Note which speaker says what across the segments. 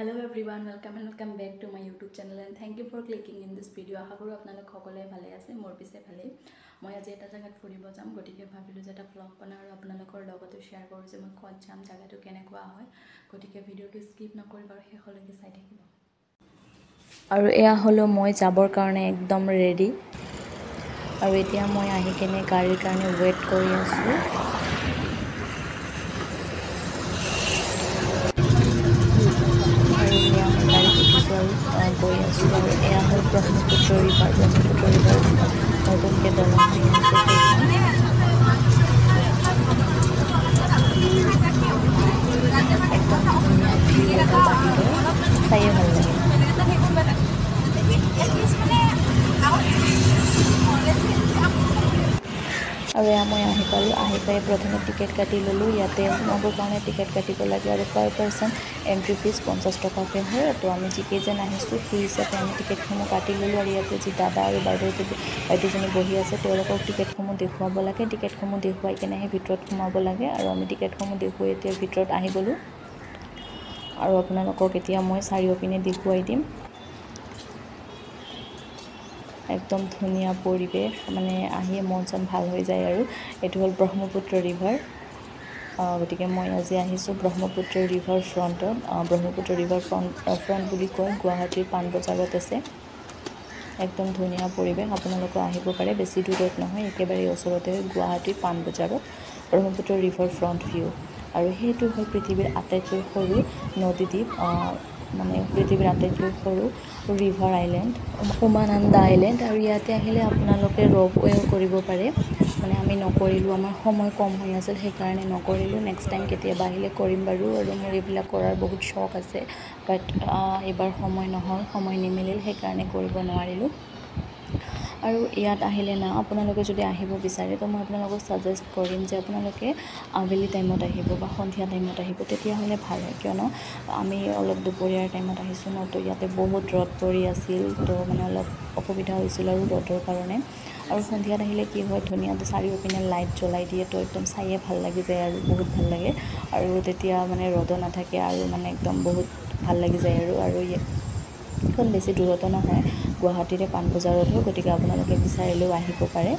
Speaker 1: Hello everyone, welcome back to my YouTube channel and thank you for clicking in this video. আশা কৰো আপোনালোক সকলোৱে ভালে আছে মোৰ পিছে ভালে মই আজি এটা জায়গাত ফুৰিব যাম গটিকে ভাবিলো যে এটা ব্লগ বনাও আৰু আপোনালোকৰ লগতে শেয়াৰ কৰো যে মই ক'ত যাম জায়গাটো কেনেকুৱা হয় গটিকে ভিডিওটো স্কিপ নকৰি বাৰু শেষলৈকে চাই থাকিব আৰু এয়া হলো মই যাবৰ কাৰণে একদম ৰেডি আৰু এতিয়া মই আহি কেনে গাড়ীৰ কাৰণে ওয়েট কৰি আছো গৈ আছো আৰু এয়া হ'ল ব্ৰহ্মপুত্ৰ ৰিভাৰ নতুনকৈ দলং হৈ আছে সেইখন একদম ধুনীয়া ভিউ এটা বাহিৰৰ চায়ে ভাল লাগে আৰু এয়া মই আহি পাই প্ৰথমে টিকেট কাটি ল'লোঁ ইয়াতে সোমাবৰ কাৰণে টিকেট কাটিব লাগে আৰু পাৰ পাৰ্চন এণ্ট্ৰি ফিজ 50 টকাকৈ হয় তো আমি যিকেইজন আহিছোঁ সেই হিচাপে আমি টিকেটসমূহ কাটি ল'লোঁ আৰু ইয়াতে যি দাদা আৰু বাইদেউজনী বহি আছে তেওঁলোকক টিকেটসমূহ দেখুৱাব লাগে টিকেটসমূহ দেখুৱাই কেনেহে ভিতৰত সোমাব লাগে আৰু আমি টিকেটসমূহ দেখুৱাই এতিয়া ভিতৰত আহি গ'লোঁ আৰু আপোনালোকক এতিয়া মই চাৰিওপিনে দেখুৱাই দিম একদম ধুনীয়া পৰিৱেশ মানে আহিয়ে মন চন ভাল হৈ যায় আৰু এটো হ'ল ব্ৰহ্মপুত্ৰ ৰিভাৰ গতিকে মই আজি আহিছোঁ ব্ৰহ্মপুত্ৰ ৰিভাৰ ফ্ৰণ্টত ব্ৰহ্মপুত্ৰ ৰিভাৰ ফ্ৰণ্ট বুলি কয় গুৱাহাটীৰ পাণবজাৰত আছে একদম ধুনীয়া পৰিৱেশ আপোনালোকে আহিব পাৰে বেছি দূৰত নহয় একেবাৰে ওচৰতে গুৱাহাটীৰ পাণবজাৰত ব্ৰহ্মপুত্ৰ ৰিভাৰ ফ্ৰণ্ট ভিউ আৰু সেইটো হ'ল পৃথিৱীৰ আটাইতকৈ সৰু নদীদ্বীপ মানে পৃথিৱীৰ আটাইতকৈ সৰু ৰিভাৰ আইলেণ্ড উমানন্দ আইলেণ্ড আৰু ইয়াতে আহিলে আপোনালোকে ৰপৱেও কৰিব পাৰে মানে আমি নকৰিলোঁ আমাৰ সময় কম হৈ আছিল সেইকাৰণে নকৰিলোঁ নেক্সট টাইম কেতিয়াবা আহিলে কৰিম বাৰু আৰু মোৰ এইবিলাক কৰাৰ বহুত শখ আছে বাট এবাৰ সময় নিমিলিল সেইকাৰণে কৰিব নোৱাৰিলোঁ আৰু ইয়াত আহিলে না আপোনালোকে যদি আহিব বিচাৰে তো মই আপোনালোকক সাজেষ্ট কৰিম যে আপোনালোকে আবেলি টাইমত আহিব বা সন্ধিয়া টাইমত আহিব তেতিয়াহ'লে ভাল হয় কিয়নো আমি অলপ দুপৰীয়াৰ টাইমত আহিছোঁ ন তো ইয়াতে বহুত ৰ'দ পৰি আছিল তো মানে অলপ অসুবিধা হৈছিল আৰু ৰ'দৰ কাৰণে আৰু সন্ধিয়াত আহিলে কি হয় ধুনীয়া চাৰিওপিনে লাইট জ্বলাই দিয়ে তো একদম চায়ে ভাল লাগি যায় আৰু বহুত ভাল লাগে আৰু তেতিয়া মানে ৰ'দো নাথাকে আৰু মানে একদম বহুত ভাল লাগি যায় আৰু এখন বেছি দূৰতো নহয় গুৱাহাটীৰে পাণবজাৰত হয় গতিকে আপোনালোকে বিচাৰিলেও আহিব পাৰে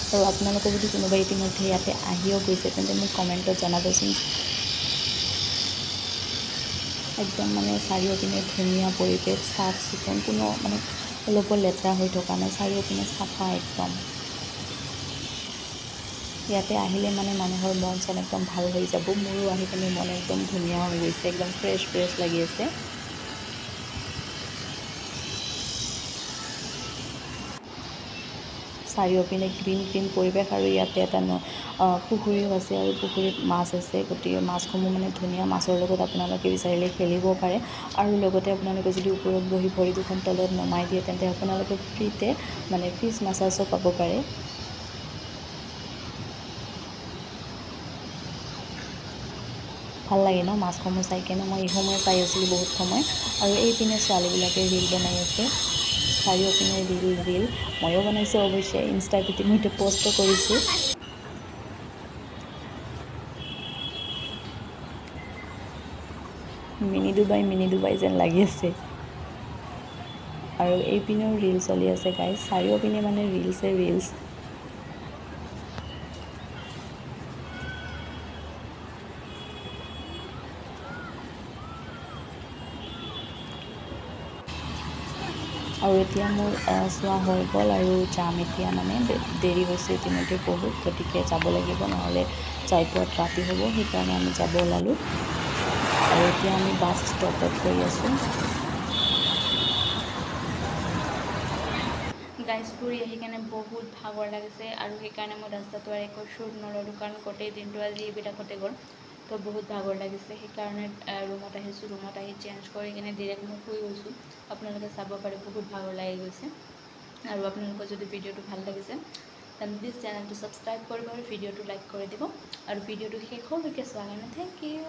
Speaker 1: আৰু আপোনালোকে যদি কোনোবা ইতিমধ্যে ইয়াতে আহিও গৈছে তেন্তে মোক কমেণ্টত জনাবচোন একদম মানে চাৰিওপিনে ধুনীয়া পৰিৱেশ চাফ চিকুণ কোনো মানে অলপো লেতেৰা হৈ থকা নাই চাৰিওপিনে চাফা একদম ইয়াতে আহিলে মানে মানুহৰ মন চন একদম ভাল হৈ যাব মোৰো আহি পিনে মন একদম ধুনীয়া হৈ গৈছে একদম ফ্ৰেছ লাগি আছে চাৰিওপিনে গ্ৰীণ পৰিৱেশ আৰু ইয়াতে এটা পুখুৰীও আছে আৰু পুখুৰীত মাছ আছে গতিকে মাছসমূহ মানে ধুনীয়া মাছৰ লগত আপোনালোকে বিচাৰিলে খেলিব পাৰে আৰু লগতে আপোনালোকে যদি ওপৰত বহি ভৰি দুখন তলত নমাই দিয়ে তেন্তে আপোনালোকে ফ্ৰীতে মানে ফিছ মাছাজো পাব পাৰে ভাল লাগে ন মাছসমূহ চাই কেনে মই এই সময় চাই আছিলোঁ বহুত সময় আৰু এইপিনে ছোৱালীবিলাকে ৰীল বনাই আছে চাৰিওপিনে ৰীল ময়ো বনাইছোঁ অৱশ্যে ইনষ্টাত ইতিমধ্যে পষ্টটো কৰিছোঁ মিনি ডুবাই যেন লাগি আছে আৰু এইপিনেও ৰীল চলি আছে গাইজ চাৰিওপিনে মানে ৰীলছ আৰু এতিয়া মোৰ চোৱা হৈ গ'ল আৰু যাম এতিয়া মানে দেৰি হৈছে ইতিমধ্যে বহুত গতিকে যাব লাগিব নহ'লে যাই পোৱাত ৰাতি হ'ব সেইকাৰণে আমি যাব ওলালোঁ আৰু এতিয়া আমি বাছ ষ্টপত গৈ আছোঁ গাইজ ফুৰি আহি কেনে বহুত ভাগৰ লাগিছে আৰু সেইকাৰণে মই ৰাস্তাটো আৰু একো শ্বুট নল'লোঁ কাৰণ গোটেই দিনটো আজি এইবিলাকতে গ'ল তো বহুত ভাগৰ লাগিছে সেইকাৰণে ৰুমত আহিছোঁ ৰুমত আহি চেঞ্জ কৰি কিনে ডিৰেক্ট মই শুই গৈছোঁ আপোনালোকে চাব পাৰে বহুত ভাগৰ লাগি গৈছে আৰু আপোনালোকৰ যদি ভিডিঅ'টো ভাল লাগিছে তেন্তে প্লিজ চেনেলটো ছাবস্ক্ৰাইব কৰিব আৰু ভিডিঅ'টো লাইক কৰি দিব আৰু ভিডিঅ'টো শেষলৈকে চোৱাৰ কাৰণে থেংক ইউ